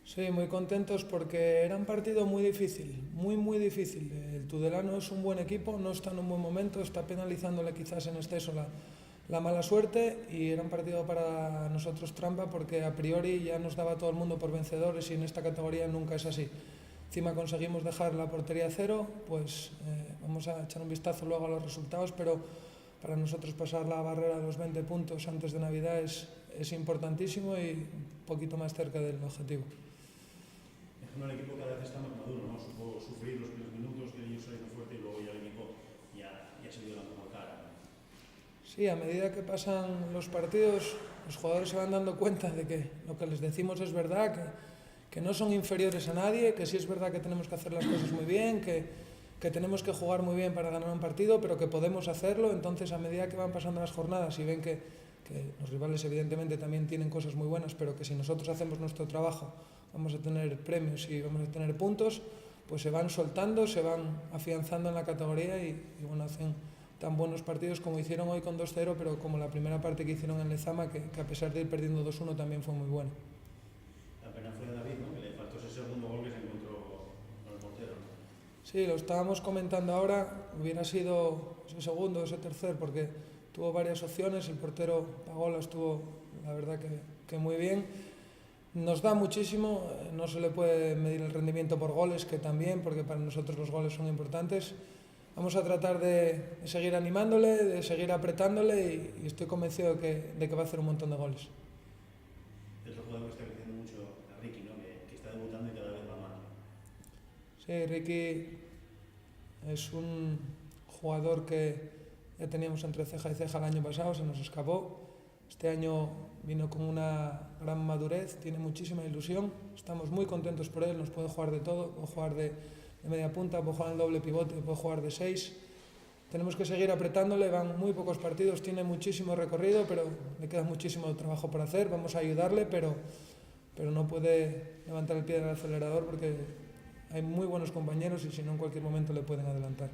Sí, muy contentos porque era un partido muy difícil, muy difícil. El Tudelano es un buen equipo, no está en un buen momento, está penalizándole quizás en exceso la mala suerte y era un partido para nosotros trampa porque a priori ya nos daba todo el mundo por vencedores y en esta categoría nunca es así. Encima conseguimos dejar la portería a cero, pues vamos a echar un vistazo luego a los resultados, pero para nosotros pasar la barrera de los 20 puntos antes de Navidad es importantísimo y un poquito más cerca del objetivo. El equipo cada vez está más maduro, ¿no? Supo sufrir los primeros minutos, que ellos salieron fuerte y luego ya el equipo ya se dio la mejor cara. Sí, a medida que pasan los partidos, los jugadores se van dando cuenta de que lo que les decimos es verdad, que no son inferiores a nadie, que sí es verdad que tenemos que hacer las cosas muy bien, que tenemos que jugar muy bien para ganar un partido, pero que podemos hacerlo. Entonces, a medida que van pasando las jornadas y ven que los rivales evidentemente también tienen cosas muy buenas, pero que si nosotros hacemos nuestro trabajo vamos a tener premios y vamos a tener puntos, pues se van soltando, se van afianzando en la categoría y bueno, hacen tan buenos partidos como hicieron hoy con 2-0, pero como la primera parte que hicieron en Lezama, que a pesar de ir perdiendo 2-1 también fue muy buena. La pena fue a David, ¿no? Que le faltó ese segundo gol que se encontró con el portero. Sí, lo estábamos comentando ahora, hubiera sido ese segundo, ese tercer, porque tuvo varias opciones, el portero Pagola estuvo, la verdad que muy bien. Nos da muchísimo, no se le puede medir el rendimiento por goles, que también, porque para nosotros los goles son importantes. Vamos a tratar de seguir animándole, de seguir apretándole y estoy convencido de que va a hacer un montón de goles. Otro jugador que está creciendo mucho, a Ricky, ¿no? Que está debutando y cada vez va más. Sí, Ricky es un jugador que ya teníamos entre ceja y ceja el año pasado, se nos escapó. Este año vino con una gran madurez, tiene muchísima ilusión, estamos muy contentos por él, nos puede jugar de todo, puede jugar de media punta, puede jugar en doble pivote, puede jugar de 6. Tenemos que seguir apretándole, van muy pocos partidos, tiene muchísimo recorrido, pero le queda muchísimo trabajo por hacer, vamos a ayudarle, pero no puede levantar el pie del acelerador porque hay muy buenos compañeros y si no en cualquier momento le pueden adelantar.